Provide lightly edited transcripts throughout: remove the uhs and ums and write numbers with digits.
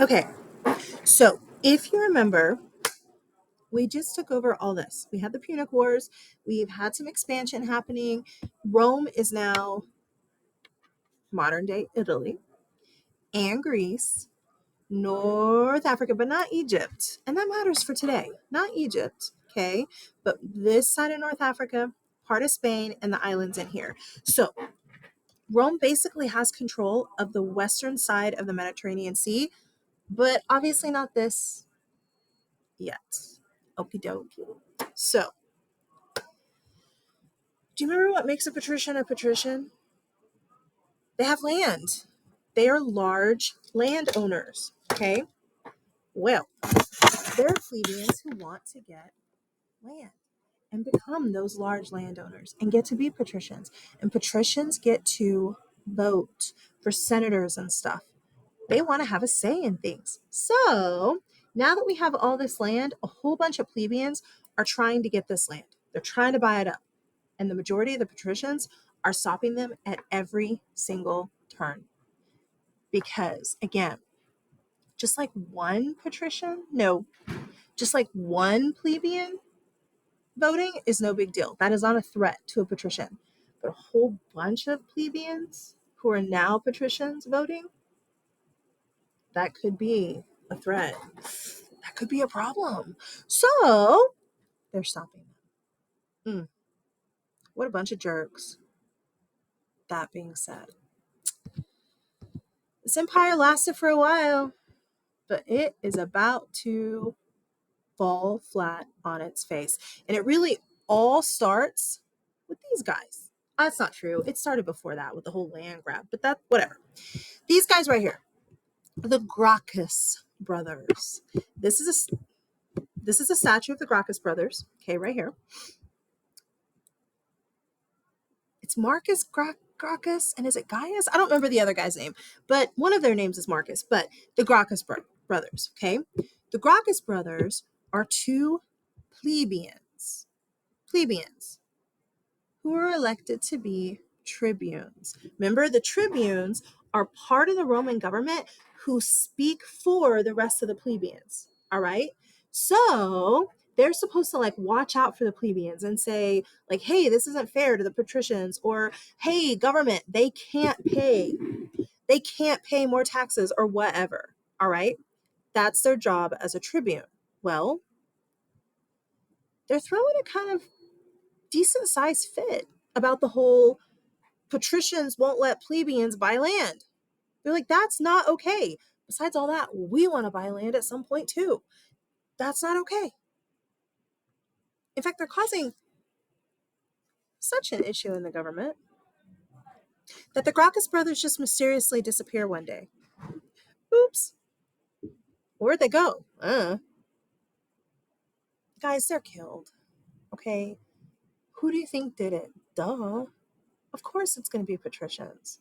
Okay, so if you remember, we just took over all this. We had the Punic Wars, we've had some expansion happening. Rome is now modern day Italy and Greece, North Africa, but not Egypt. And that matters for today. Not Egypt, okay? But this side of North Africa, part of Spain, and the islands in here. So Rome basically has control of the western side of the Mediterranean Sea, but obviously not this yet. Okie dokie. So, do you remember what makes a patrician a patrician? They have land. They are large landowners. Okay? Well, there are plebeians who want to get land and become those large landowners and get to be patricians. And patricians get to vote for senators and stuff. They want to have a say in things. So now that we have all this land, a whole bunch of plebeians are trying to get this land. They're trying to buy it up. And the majority of the patricians are stopping them at every single turn. Because, again, just like one patrician, no, just like one plebeian voting is no big deal. That is not a threat to a patrician. But a whole bunch of plebeians who are now patricians voting, that could be a threat. That could be a problem. So they're stopping them. What a bunch of jerks. That being said, this empire lasted for a while, but it is about to fall flat on its face. And it really all starts with these guys. That's not true. It started before that with the whole land grab, but that, whatever. These guys right here, the Gracchus brothers. This is a statue of the Gracchus brothers. Okay, right here. It's Marcus Gracchus, and is it Gaius? I don't remember the other guy's name, but one of their names is Marcus. But the Gracchus brothers. Okay, the Gracchus brothers are two plebeians. Plebeians who were elected to be tribunes. Remember, the tribunes are part of the Roman government who speak for the rest of the plebeians. All right. So they're supposed to like watch out for the plebeians and say, like, hey, this isn't fair to the patricians, or hey, government, they can't pay more taxes or whatever. All right. That's their job as a tribune. Well, they're throwing a kind of decent sized fit about the whole patricians won't let plebeians buy land. They're like, that's not okay. Besides all that, we want to buy land at some point too. That's not okay. In fact, they're causing such an issue in the government that the Gracchus brothers just mysteriously disappear one day. Oops. Where'd they go? Guys, they're killed. Okay. Who do you think did it? Duh. Of course it's going to be patricians.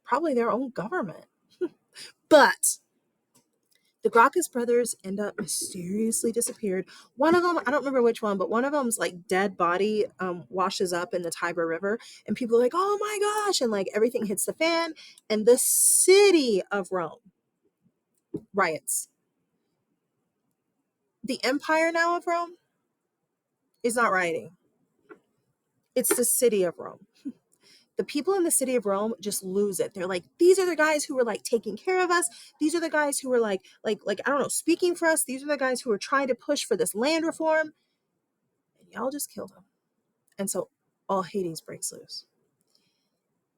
Probably their own government. But the Gracchus brothers end up mysteriously disappeared. One of them, I don't remember which one, but one of them's like dead body washes up in the Tiber River, and people are like, "Oh my gosh!" and like everything hits the fan, and the city of Rome riots. The empire now of Rome is not rioting; it's the city of Rome. The people in the city of Rome just lose it. They're like, these are the guys who were like taking care of us. These are the guys who were like I don't know, speaking for us. These are the guys who were trying to push for this land reform. And y'all just killed them. And so all Hades breaks loose.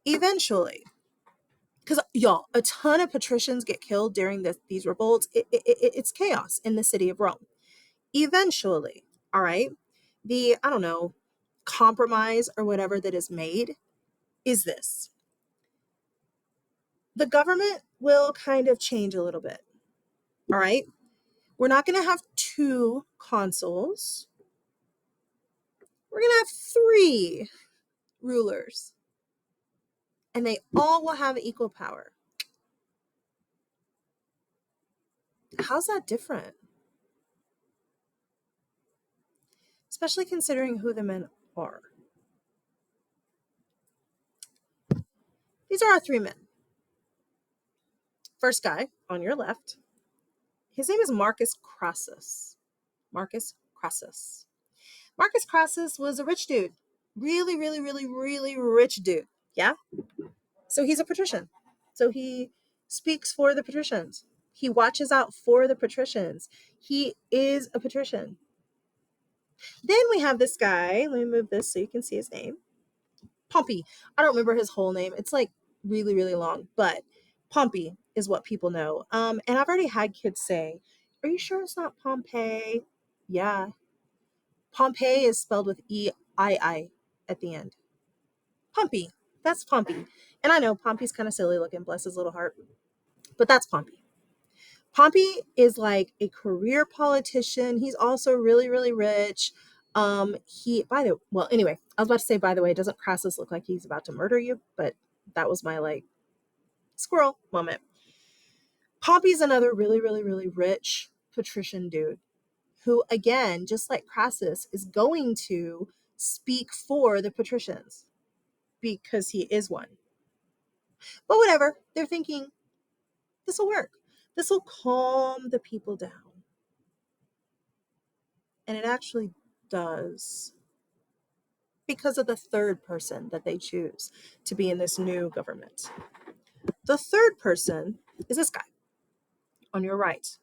Eventually, because y'all, a ton of patricians get killed during these revolts. It's chaos in the city of Rome. Eventually, all right, I don't know, compromise or whatever that is made is this. The government will kind of change a little bit. All right. We're not going to have two consuls. We're going to have three rulers. And they all will have equal power. How's that different? Especially considering who the men are. These are our three men. First guy on your left His name is Marcus Crassus. Marcus Crassus. Marcus Crassus was a rich dude. Really, really, really, really rich dude. Yeah? So he's a patrician. So he speaks for the patricians. He watches out for the patricians. He is a patrician. Then we have this guy. Let me move this so you can see his name. Pompey. I don't remember his whole name. It's like really, really long, but Pompey is what people know. And I've already had kids say, "Are you sure it's not Pompeii?" Yeah. Pompeii is spelled with E-I-I at the end. Pompey. That's Pompey. And I know Pompey's kind of silly looking, bless his little heart, but that's Pompey. Pompey is like a career politician. He's also really, really rich. Anyway, I was about to say, by the way, doesn't Crassus look like he's about to murder you? But that was my like squirrel moment. Pompey's another really, really, really rich patrician dude who, again, just like Crassus, is going to speak for the patricians because he is one. But whatever, they're thinking, this will work. This will calm the people down. And it actually does, because of the third person that they choose to be in this new government. The third person is this guy on your right,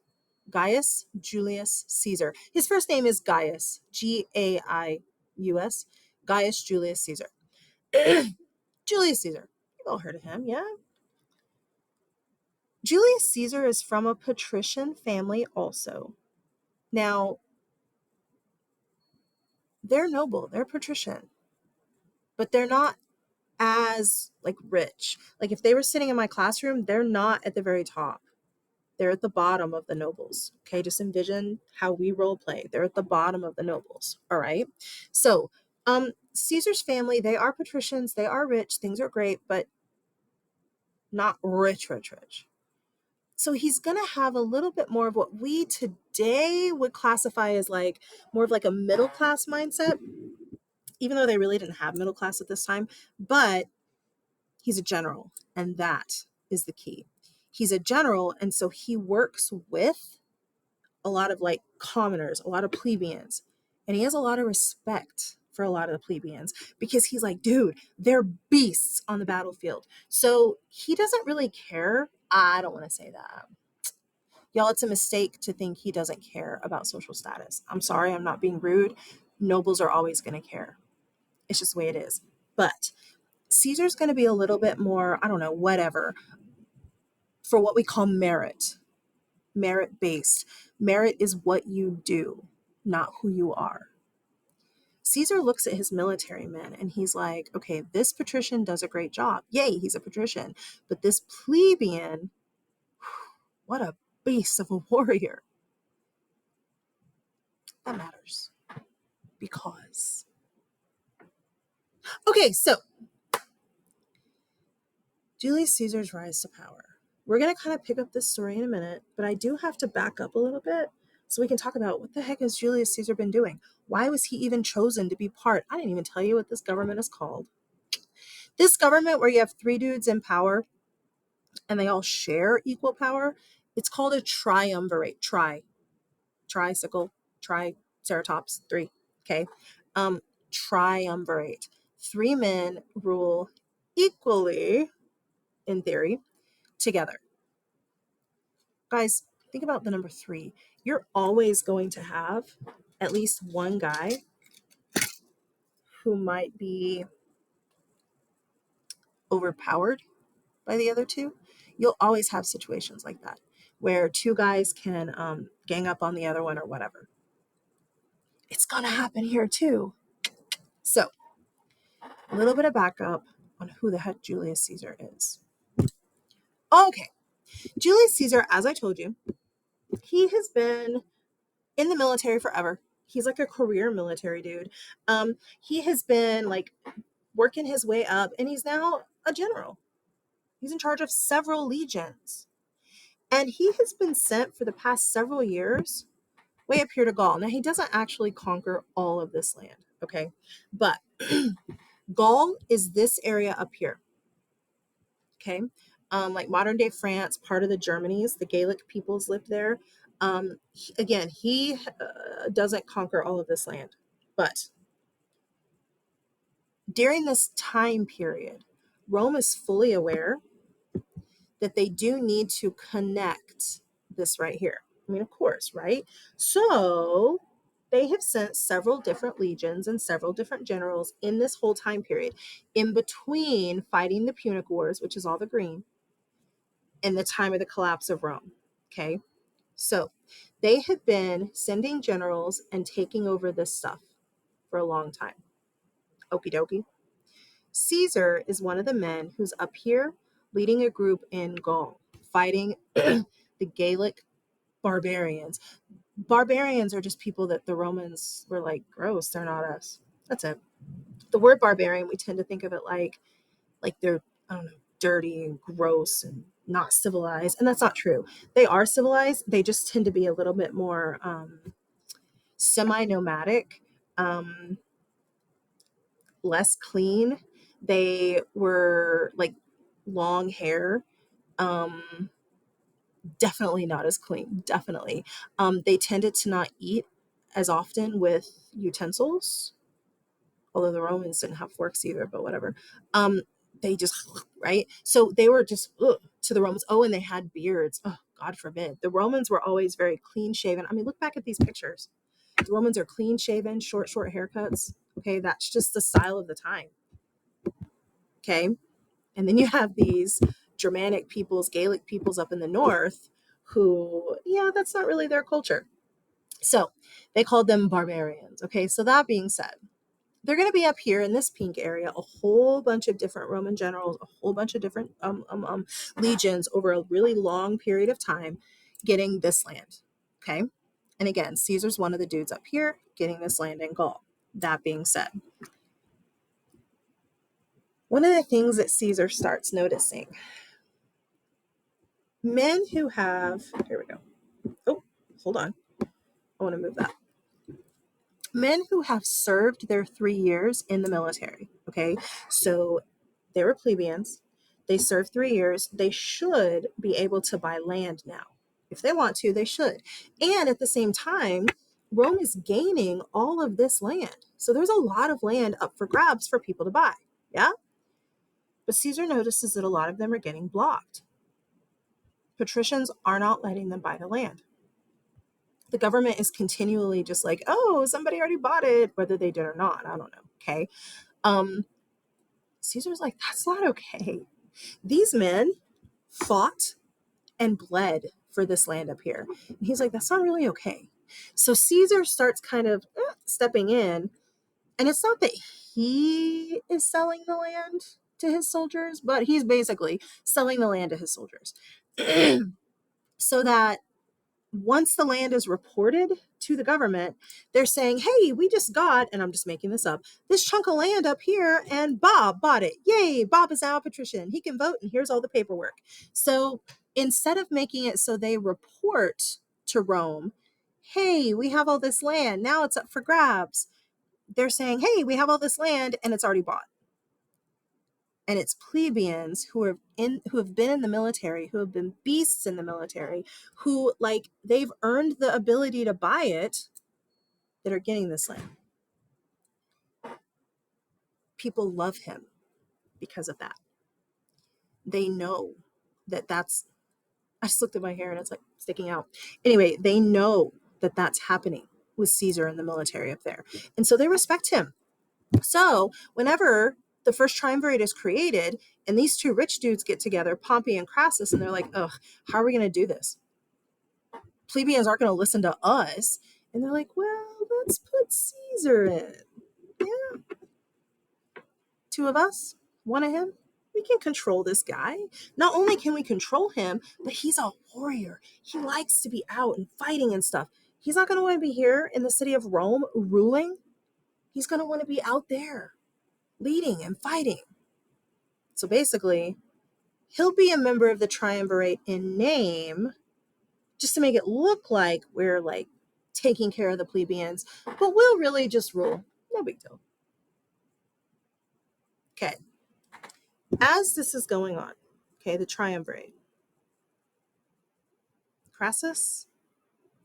Gaius Julius Caesar. His first name is Gaius, Gaius, Gaius Julius Caesar. Julius Caesar. You've all heard of him, yeah? Julius Caesar is from a patrician family also. Now, they're noble, they're patrician, but they're not as like rich. Like if they were sitting in my classroom, they're not at the very top. They're at the bottom of the nobles. Okay, just envision how we role play. They're at the bottom of the nobles. All right. So, Caesar's family, they are patricians, they are rich, things are great, but not rich, rich, rich. So he's going to have a little bit more of what we today would classify as like more of like a middle class mindset, even though they really didn't have middle class at this time. But he's a general, and that is the key. He's a general, and so he works with a lot of like commoners, a lot of plebeians, and he has a lot of respect for a lot of the plebeians because he's like, dude, they're beasts on the battlefield. So he doesn't really care. I don't want to say that. Y'all, it's a mistake to think he doesn't care about social status. I'm sorry, I'm not being rude. Nobles are always going to care. It's just the way it is. But Caesar's going to be a little bit more, I don't know, whatever, for what we call merit based. Merit is what you do, not who you are. Caesar looks at his military men and he's like, okay, this patrician does a great job. Yay, he's a patrician. But this plebeian, what a beast of a warrior. That matters. Because. Okay, so Julius Caesar's rise to power. We're going to kind of pick up this story in a minute, but I do have to back up a little bit so we can talk about what the heck has Julius Caesar been doing? Why was he even chosen to be part? I didn't even tell you what this government is called. This government where you have three dudes in power and they all share equal power, it's called a triumvirate. Tricycle, triceratops, three. Okay. Triumvirate. Three men rule equally, in theory, together. Guys, think about the number three. You're always going to have at least one guy who might be overpowered by the other two. You'll always have situations like that where two guys can gang up on the other one or whatever. It's going to happen here too. So, a little bit of backup on who the heck Julius Caesar is. Okay, Julius Caesar, as I told you, he has been in the military forever. He's like a career military dude. He has been like working his way up, and he's now a general. He's in charge of several legions. And he has been sent for the past several years way up here to Gaul. Now, he doesn't actually conquer all of this land, okay? But Gaul is this area up here, okay? like modern day France, part of the Germanies, the Gaelic peoples lived there. He doesn't conquer all of this land, but during this time period, Rome is fully aware that they do need to connect this right here. I mean, of course, right? So they have sent several different legions and several different generals in this whole time period, in between fighting the Punic Wars, which is all the green, and the time of the collapse of Rome. Okay. So they have been sending generals and taking over this stuff for a long time. Okie dokie. Caesar is one of the men who's up here leading a group in Gaul, fighting the Gaelic barbarians. Barbarians are just people that the Romans were like, gross, they're not us. That's it. The word barbarian, we tend to think of it like they're, I don't know, dirty and gross and not civilized. And that's not true. They are civilized. They just tend to be a little bit more semi-nomadic, less clean. They were like long hair, definitely not as clean, definitely. They tended to not eat as often with utensils, although the Romans didn't have forks either, but whatever. They just, right? So they were just to the Romans. Oh, and they had beards. Oh, God forbid. The Romans were always very clean shaven. I mean, look back at these pictures. The Romans are clean shaven, short haircuts. Okay, that's just the style of the time. Okay. And then you have these Germanic peoples, Gaelic peoples up in the north who, yeah, that's not really their culture. So they called them barbarians. Okay, so that being said, they're going to be up here in this pink area, a whole bunch of different Roman generals, a whole bunch of different legions over a really long period of time getting this land. Okay, and again, Caesar's one of the dudes up here getting this land in Gaul. That being said, one of the things that Caesar starts noticing, men who have, here we go. Oh, hold on. I want to move that. Men who have served their 3 years in the military. Okay. So they were plebeians. They served 3 years. They should be able to buy land now. If they want to, they should. And at the same time, Rome is gaining all of this land. So there's a lot of land up for grabs for people to buy. Yeah. But Caesar notices that a lot of them are getting blocked. Patricians are not letting them buy the land. The government is continually just like, oh, somebody already bought it, whether they did or not. I don't know. Okay. Caesar's like, that's not okay. These men fought and bled for this land up here. And he's like, that's not really okay. So Caesar starts kind of stepping in. And it's not that he is selling the land to his soldiers, but he's basically selling the land to his soldiers. So that once the land is reported to the government, they're saying, hey, we just got, and I'm just making this up, this chunk of land up here, and Bob bought it. Yay, Bob is now a patrician. He can vote, and here's all the paperwork. So instead of making it so they report to Rome, hey, we have all this land, now it's up for grabs, they're saying, hey, we have all this land, and it's already bought. And it's plebeians who have been in the military, who have been beasts in the military, who like they've earned the ability to buy it, that are getting this land. People love him because of that. They know that that's, I just looked at my hair and it's like sticking out. Anyway, they know that that's happening with Caesar and the military up there. And so they respect him. So whenever the first triumvirate is created and these two rich dudes get together, Pompey and Crassus, and they're like, ugh, how are we going to do this? Plebeians aren't going to listen to us. And they're like, well, let's put Caesar in. Yeah. Two of us, one of him. We can control this guy. Not only can we control him, but he's a warrior. He likes to be out and fighting and stuff. He's not going to want to be here in the city of Rome ruling. He's going to want to be out there leading and fighting. So basically, he'll be a member of the Triumvirate in name, just to make it look like we're like taking care of the plebeians, but we'll really just rule. No big deal. Okay. As this is going on, Okay, the Triumvirate. Crassus?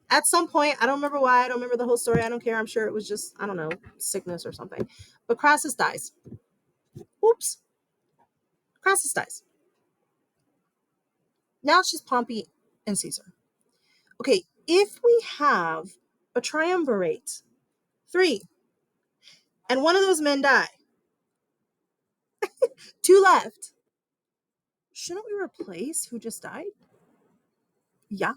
At some point, I don't remember why, I don't remember the whole story, I don't care. I'm sure it was just, I don't know, sickness or something. But Crassus dies. Oops. Crassus dies. Now it's just Pompey and Caesar. Okay, if we have a triumvirate, three, and one of those men die, two left, shouldn't we replace who just died? Yeah.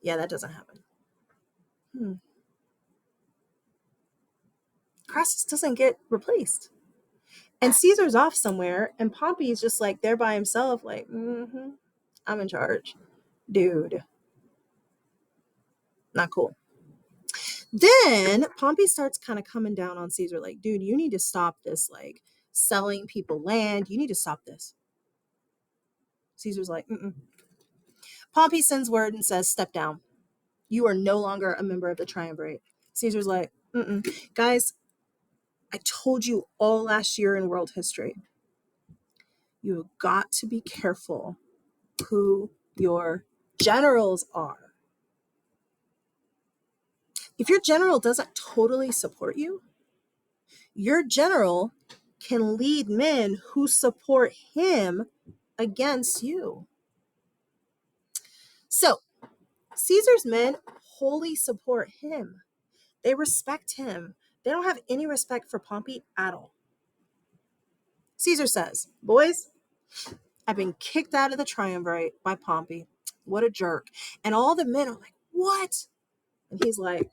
Yeah, that doesn't happen. Crassus doesn't get replaced. And Caesar's off somewhere, and Pompey is just like there by himself, like, I'm in charge. Dude, not cool. Then Pompey starts kind of coming down on Caesar, like, dude, you need to stop this, like, selling people land. You need to stop this. Caesar's like, Pompey sends word and says, step down. You are no longer a member of the Triumvirate. Caesar's like, guys, I told you all last year in world history, you have got to be careful who your generals are. If your general doesn't totally support you, your general can lead men who support him against you. So Caesar's men wholly support him. They respect him. They don't have any respect for Pompey at all. Caesar says, boys, I've been kicked out of the Triumvirate by Pompey. What a jerk. And all the men are like, what? And he's like,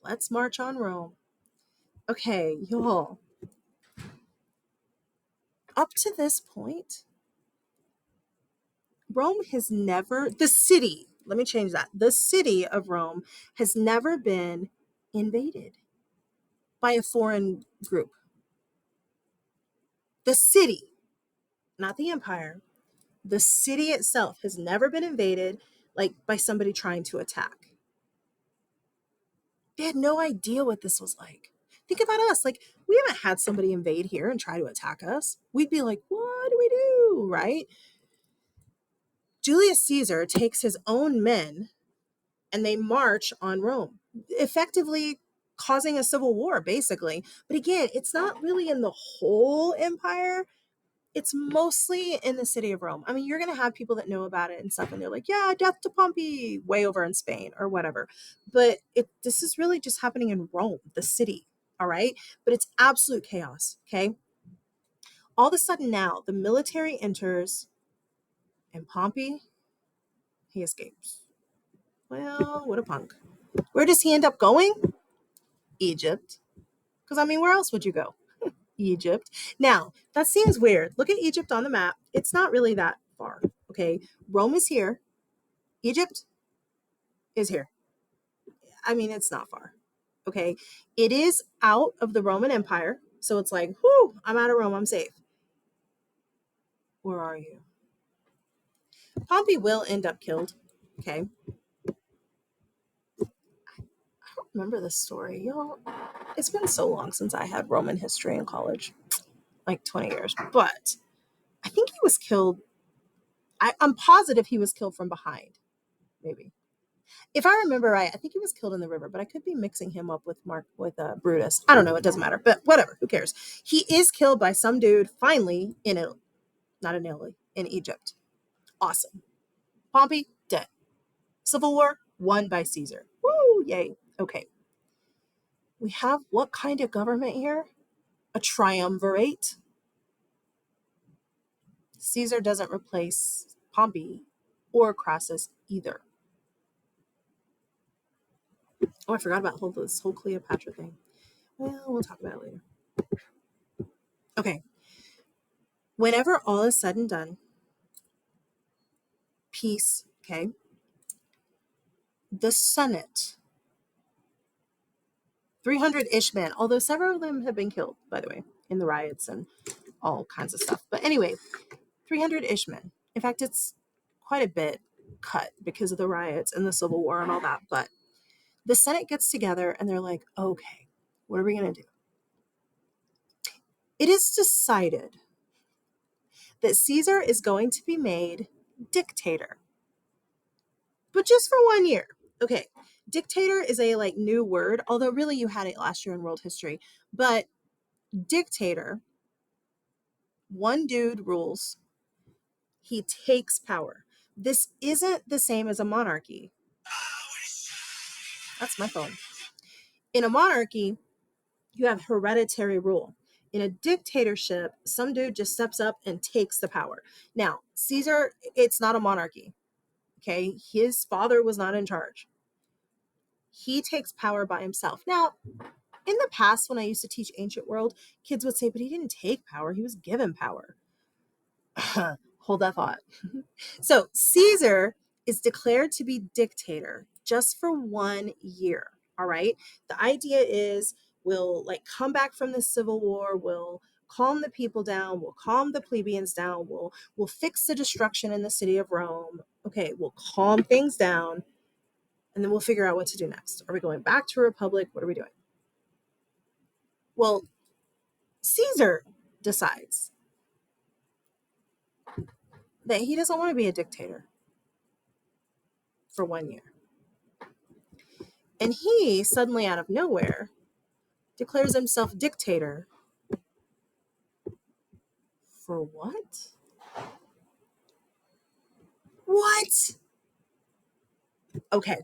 let's march on Rome. Okay, y'all. Up to this point, Rome has never, the city, let me change that. The city of Rome has never been invaded by a foreign group. The city, not the empire, the city itself has never been invaded like by somebody trying to attack. They had no idea what this was like. Think about us. Like, we haven't had somebody invade here and try to attack us. We'd be like, what do we do? Right? Julius Caesar takes his own men and they march on Rome, effectively causing a civil war, basically. But again, it's not really in the whole empire. It's mostly in the city of Rome. I mean, you're going to have people that know about it and stuff, and they're like, yeah, death to Pompey, way over in Spain or whatever. But this is really just happening in Rome, the city, all right? But it's absolute chaos, okay? All of a sudden now, the military enters, and Pompey, he escapes. Well, what a punk. Where does he end up going? Egypt. Because, I mean, where else would you go? Egypt. Now, that seems weird. Look at Egypt on the map. It's not really that far, okay? Rome is here. Egypt is here. I mean, it's not far, okay? It is out of the Roman Empire. So it's like, whoo, I'm out of Rome. I'm safe. Where are you? Pompey will end up killed, okay? I don't remember this story, y'all. It's been so long since I had Roman history in college, like 20 years. But I think he was killed. I'm positive he was killed from behind, maybe. If I remember right, I think he was killed in the river, but I could be mixing him up with Brutus. I don't know. It doesn't matter, but whatever. Who cares? He is killed by some dude finally in Italy, not in Italy, in Egypt. Awesome. Pompey dead. Civil War won by Caesar. Woo! Yay. Okay. We have what kind of government here? A triumvirate. Caesar doesn't replace Pompey or Crassus either. Oh, I forgot about this whole Cleopatra thing. Well, we'll talk about it later. Okay. Whenever all is said and done, peace, okay? The Senate, 300-ish men, although several of them have been killed, by the way, in the riots and all kinds of stuff. But anyway, 300-ish men. In fact, it's quite a bit cut because of the riots and the Civil War and all that. But the Senate gets together and they're like, okay, what are we going to do? It is decided that Caesar is going to be made dictator, but just for 1 year. Okay, dictator is a like new word, although really you had it last year in world history. But dictator, one dude rules, he takes power. This isn't the same as a monarchy. That's my phone. In a monarchy, you have hereditary rule. In a dictatorship, some dude just steps up and takes the power. Now, Caesar, it's not a monarchy. Okay, his father was not in charge. He takes power by himself. Now, in the past, when I used to teach ancient world, kids would say, but he didn't take power, he was given power. Hold that thought. So Caesar is declared to be dictator just for 1 year. All right. The idea is we'll like come back from the civil war, we'll calm the people down, we'll calm the plebeians down, we'll fix the destruction in the city of Rome. Okay, we'll calm things down, and then we'll figure out what to do next. Are we going back to a republic? What are we doing? Well, Caesar decides that he doesn't want to be a dictator for 1 year. And he suddenly, out of nowhere, declares himself dictator for what? What? Okay.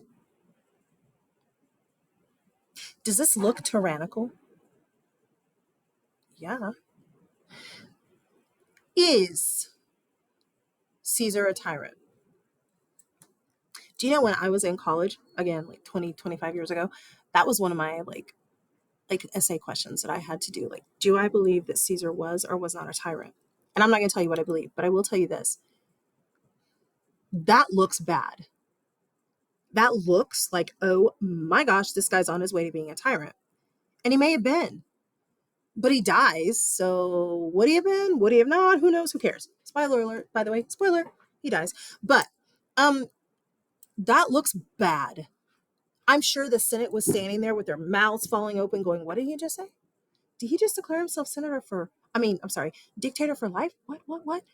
Does this look tyrannical? Yeah. Is Caesar a tyrant? Do you know when I was in college, again, like 20, 25 years ago, that was one of my like essay questions that I had to do. Like, do I believe that Caesar was or was not a tyrant? And I'm not going to tell you what I believe, but I will tell you this. That looks bad. That looks like, oh my gosh, this guy's on his way to being a tyrant. And he may have been, but he dies. So would he have been? Would he have not? Who knows? Who cares? Spoiler alert, by the way. Spoiler, he dies. But um, that looks bad. I'm sure the Senate was standing there with their mouths falling open, going, what did he just say? Did he just declare himself dictator for life? What?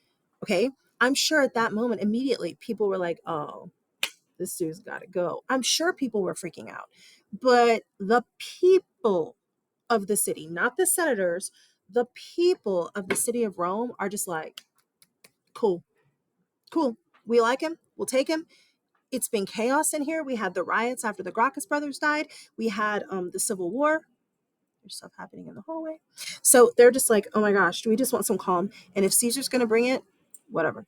Okay. I'm sure at that moment, immediately, people were like, oh, this dude's got to go. I'm sure people were freaking out. But the people of the city, not the senators, the people of the city of Rome are just like, cool. We like him. We'll take him. It's been chaos in here. We had the riots after the Gracchus brothers died. We had the Civil War. There's stuff happening in the hallway. So they're just like, oh my gosh, do we just want some calm? And if Caesar's going to bring it, whatever.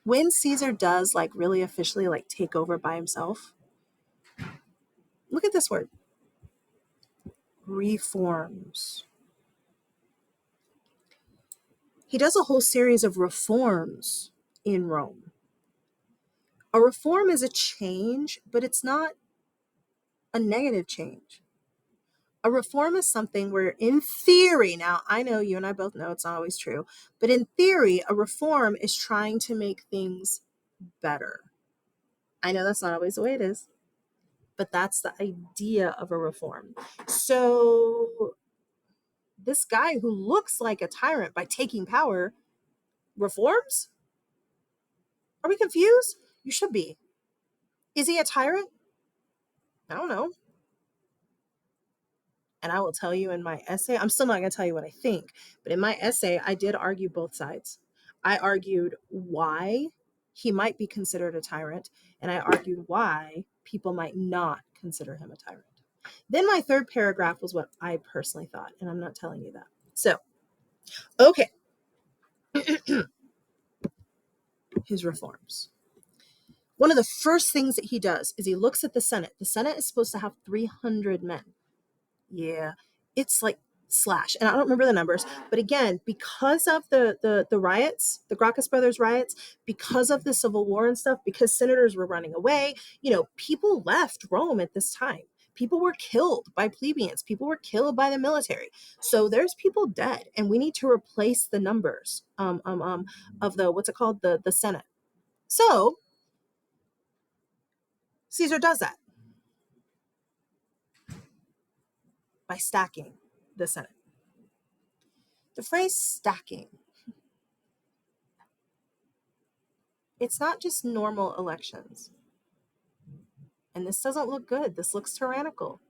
When Caesar does like really officially like take over by himself, look at this word. Reforms. He does a whole series of reforms in Rome. A reform is a change, but it's not a negative change. A reform is something where, in theory, now I know you and I both know it's not always true, but in theory, a reform is trying to make things better. I know that's not always the way it is, but that's the idea of a reform. So, this guy who looks like a tyrant by taking power reforms? Are we confused? You should be. Is he a tyrant? I don't know. And I will tell you in my essay, I'm still not going to tell you what I think, but in my essay, I did argue both sides. I argued why he might be considered a tyrant, and I argued why people might not consider him a tyrant. Then my third paragraph was what I personally thought, and I'm not telling you that. So, okay, his reforms. One of the first things that he does is he looks at the Senate. The Senate is supposed to have 300 men. Yeah, it's like slash, and I don't remember the numbers, but again, because of the riots, the Gracchus brothers riots, because of the Civil War and stuff, because senators were running away, people left Rome at this time. People were killed by plebeians. People were killed by the military. So there's people dead, and we need to replace the numbers of the what's it called the Senate. So Caesar does that by stacking the Senate. The phrase stacking, it's not just normal elections. And this doesn't look good. This looks tyrannical.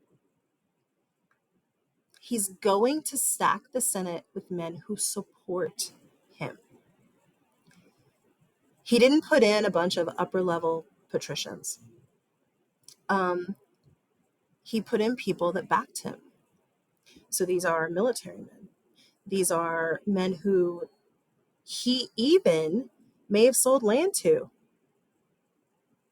He's going to stack the Senate with men who support him. He didn't put in a bunch of upper level patricians. He put in people that backed him. So these are military men. These are men who he even may have sold land to.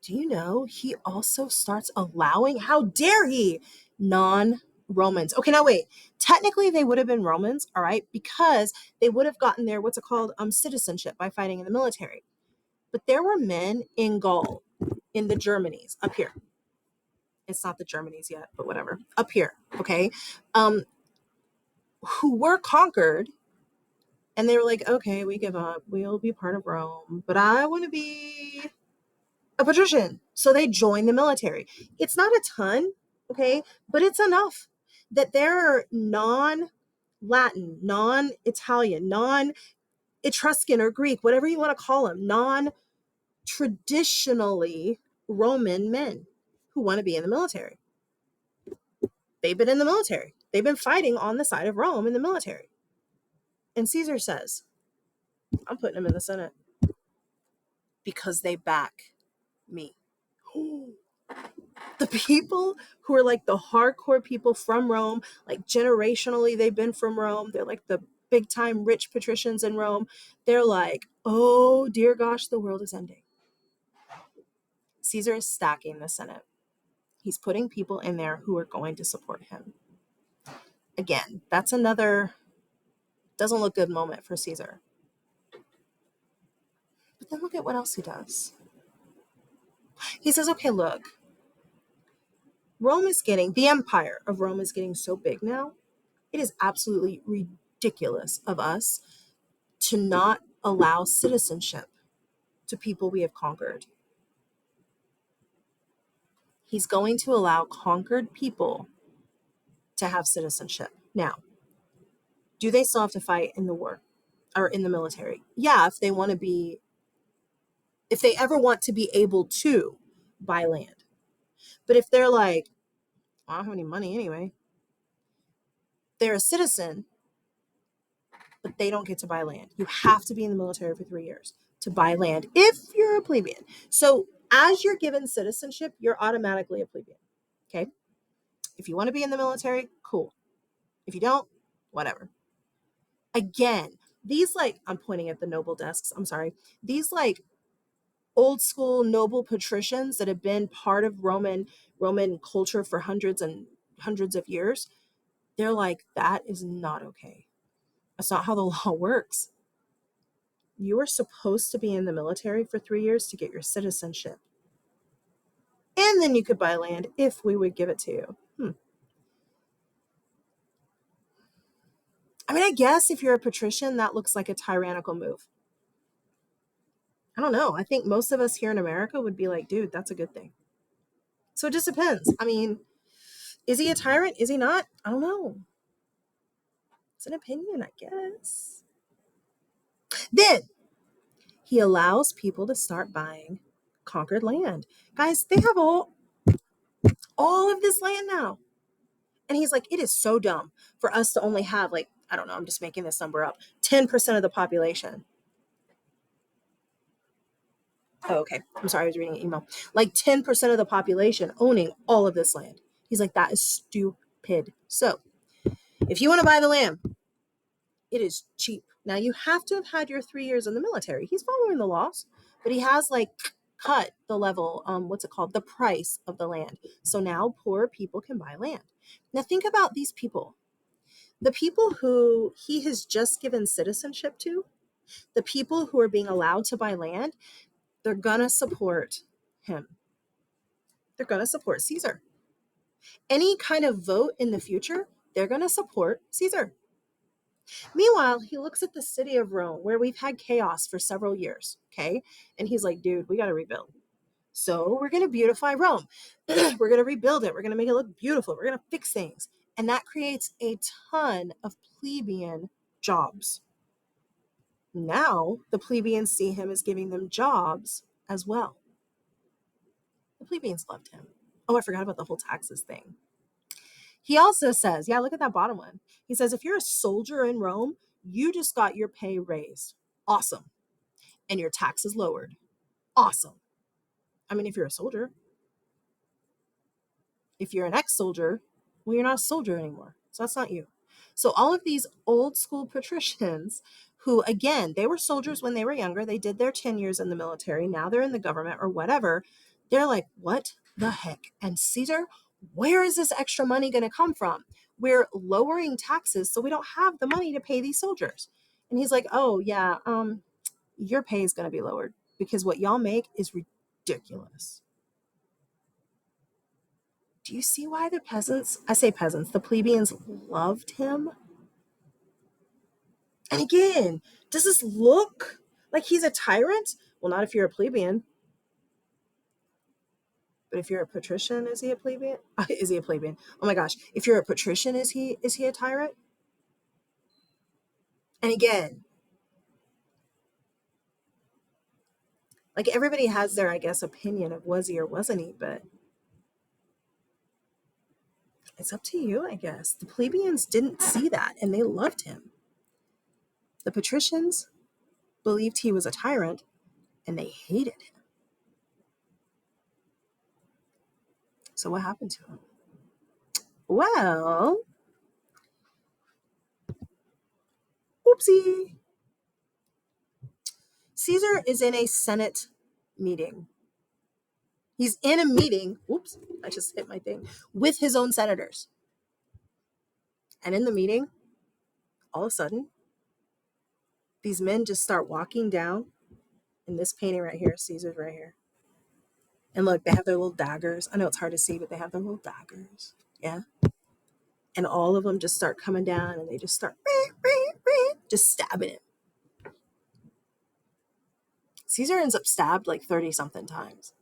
Do you know he also starts allowing, how dare he, non-Romans? Okay, now wait. Technically, they would have been Romans, all right, because they would have gotten their, what's it called, citizenship by fighting in the military. But there were men in Gaul, in the Germanies, up here. It's not the Germanies yet, but whatever. Up here, okay, who were conquered, and they were like, okay, we give up. We'll be part of Rome, but I want to be a patrician. So they joined the military. It's not a ton, okay, but it's enough that they're non-Latin, non-Italian, non-Etruscan or Greek, whatever you want to call them, non-traditionally Roman men who want to be in the military. They've been in the military. They've been fighting on the side of Rome in the military. And Caesar says, I'm putting them in the Senate because they back me. The people who are like the hardcore people from Rome, like generationally they've been from Rome. They're like the big time rich patricians in Rome. They're like, oh dear gosh, the world is ending. Caesar is stacking the Senate. He's putting people in there who are going to support him. Again, that's another doesn't look good moment for Caesar. But then look at what else he does. He says, okay, look, the empire of Rome is getting so big now. It is absolutely ridiculous of us to not allow citizenship to people we have conquered. He's going to allow conquered people to have citizenship. Now, do they still have to fight in the war or in the military? Yeah, if they ever want to be able to buy land. But if they're like, I don't have any money anyway, they're a citizen, but they don't get to buy land. You have to be in the military for 3 years to buy land if you're a plebeian. So as you're given citizenship, you're automatically a plebeian. Okay? If you want to be in the military, cool. If you don't, whatever. Again, I'm pointing at the noble desks, I'm sorry. These old school noble patricians that have been part of Roman culture for hundreds and hundreds of years, they're like, that is not okay. That's not how the law works. You are supposed to be in the military for 3 years to get your citizenship. And then you could buy land if we would give it to you. I mean, I guess if you're a patrician, that looks like a tyrannical move. I don't know. I think most of us here in America would be like, dude, that's a good thing. So it just depends. I mean, is he a tyrant? Is he not? I don't know. It's an opinion, I guess. Then he allows people to start buying conquered land. Guys, they have all of this land now. And he's like, it is so dumb for us to only have I don't know, I'm just making this number up, 10% of the population. Oh, okay. I'm sorry, I was reading an email. 10% of the population owning all of this land. He's like, that is stupid. So if you want to buy the land, it is cheap. Now you have to have had your 3 years in the military. He's following the laws, but he has cut the level, what's it called? The price of the land. So now poor people can buy land. Now think about these people. The people who he has just given citizenship to, the people who are being allowed to buy land, they're going to support him. They're going to support Caesar. Any kind of vote in the future, they're going to support Caesar. Meanwhile, he looks at the city of Rome, where we've had chaos for several years, okay? And he's like, dude, we got to rebuild. So we're going to beautify Rome. We're going to rebuild it. We're going to make it look beautiful. We're going to fix things. And that creates a ton of plebeian jobs. Now the plebeians see him as giving them jobs as well. The plebeians loved him. Oh, I forgot about the whole taxes thing. He also says, yeah, look at that bottom one. He says, if you're a soldier in Rome, you just got your pay raised. Awesome. And your taxes lowered. Awesome. I mean, if you're a soldier, if you're an ex-soldier, well, you're not a soldier anymore. So that's not you. So all of these old school patricians who, again, they were soldiers when they were younger. They did their 10 years in the military. Now they're in the government or whatever. They're like, what the heck? And Caesar, where is this extra money going to come from? We're lowering taxes, so we don't have the money to pay these soldiers. And he's like, oh, yeah, your pay is going to be lowered because what y'all make is ridiculous. Do you see why the peasants, I say peasants, the plebeians loved him? And again, does this look like he's a tyrant? Well, not if you're a plebeian. But if you're a patrician, is he a plebeian? Is he a plebeian? Oh my gosh. If you're a patrician, is he a tyrant? And again, like everybody has their, I guess, opinion of was he or wasn't he, but it's up to you, I guess. The plebeians didn't see that and they loved him. The patricians believed he was a tyrant and they hated him. So what happened to him? Well, oopsie. Caesar is in a Senate meeting. He's in a meeting. Oops, I just hit my thing. With his own senators. And in the meeting, all of a sudden, these men just start walking down. In this painting right here, Caesar's right here. And look, they have their little daggers. I know it's hard to see, but they have their little daggers. Yeah. And all of them just start coming down and they just start just stabbing him. Caesar ends up stabbed like 30 something times.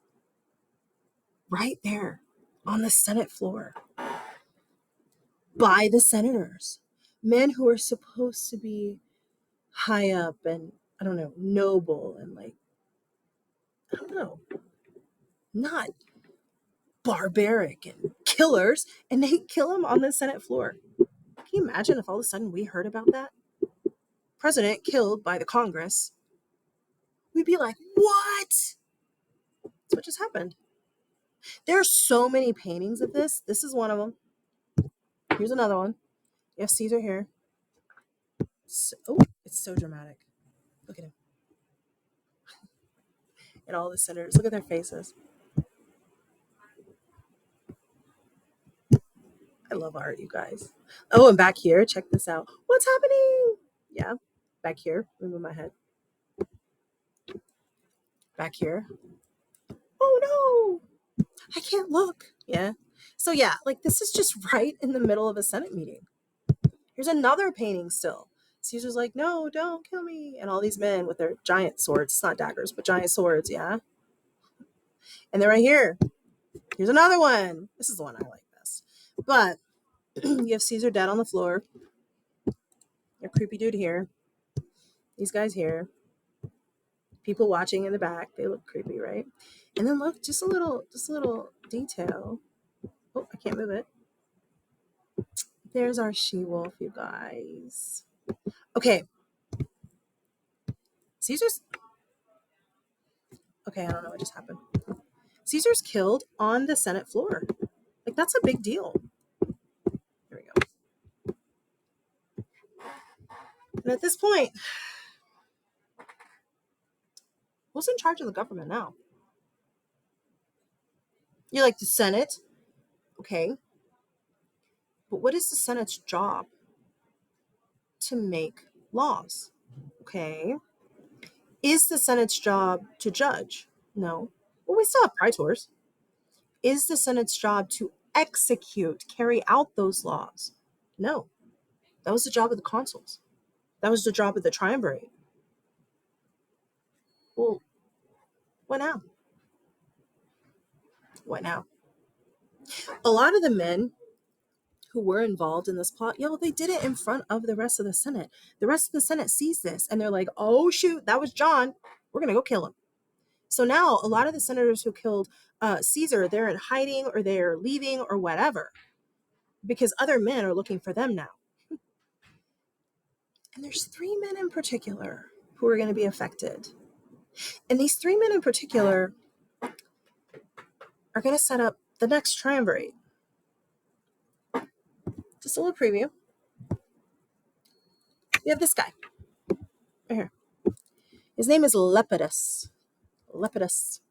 Right there on the Senate floor. By the senators. Men who are supposed to be high up and, I don't know, noble and like, I don't know, not barbaric and killers, and they kill him on the Senate floor. Can you imagine if all of a sudden we heard about that? President killed by the Congress. We'd be like, what? That's what just happened. There are so many paintings of this. This is one of them. Here's another one. You have Caesar here. So, oh, it's so dramatic. Look at him. And all the senators. Look at their faces. I love art, you guys. Oh, and back here, check this out. What's happening? Yeah, back here. Let me move my head. Back here. Oh no, I can't look. Yeah. So yeah, like this is just right in the middle of a Senate meeting. Here's another painting still. Caesar's like, no, don't kill me. And all these men with their giant swords, it's not daggers, but giant swords, yeah. And they're right here. Here's another one. This is the one I like best. But you have Caesar dead on the floor. A creepy dude here. These guys here. People watching in the back. They look creepy, right? And then look, just a little detail. Oh, I can't move it. There's our she-wolf, you guys. Okay. Caesar's... Okay, I don't know what just happened. Caesar's killed on the Senate floor. Like, that's a big deal. Here we go. And at this point, who's in charge of the government now? You're like, the Senate? Okay. But what is the Senate's job? To make laws. Okay. Is the Senate's job to judge? No. Well, we still have praetors. Is the Senate's job to execute, carry out those laws? No. That was the job of the consuls. That was the job of the Triumvirate. Well, what now? What now? A lot of the men who were involved in this plot, they did it in front of the rest of the Senate. The rest of the Senate sees this and they're like, oh shoot, that was John. We're going to go kill him. So now a lot of the senators who killed Caesar, they're in hiding or they're leaving or whatever because other men are looking for them now. And there's 3 men in particular who are going to be affected. And these 3 men in particular are going to set up the next triumvirate. Just a little preview. You have this guy right here. His name is Lepidus. Lepidus.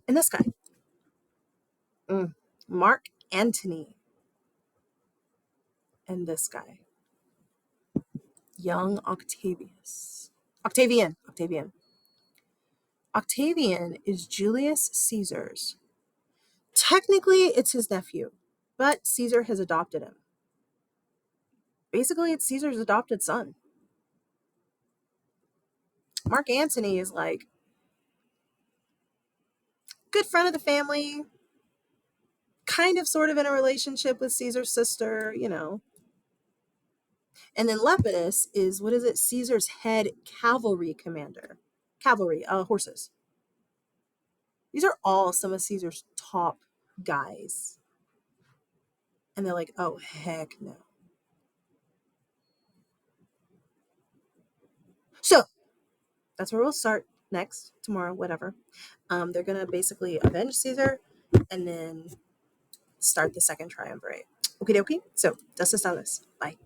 And this guy, Mark Antony. And this guy, young Octavius. Octavian. Octavian is Julius Caesar's. Technically, it's his nephew, but Caesar has adopted him. Basically, it's Caesar's adopted son. Mark Antony is like good friend of the family, kind of sort of in a relationship with Caesar's sister, And then Lepidus is, Caesar's head cavalry commander. Cavalry, horses. These are all some of Caesar's top guys. And they're like, oh, heck no. So that's where we'll start next, tomorrow, whatever. They're going to basically avenge Caesar and then start the second triumvirate. Okie dokie. So, das ist alles. Bye.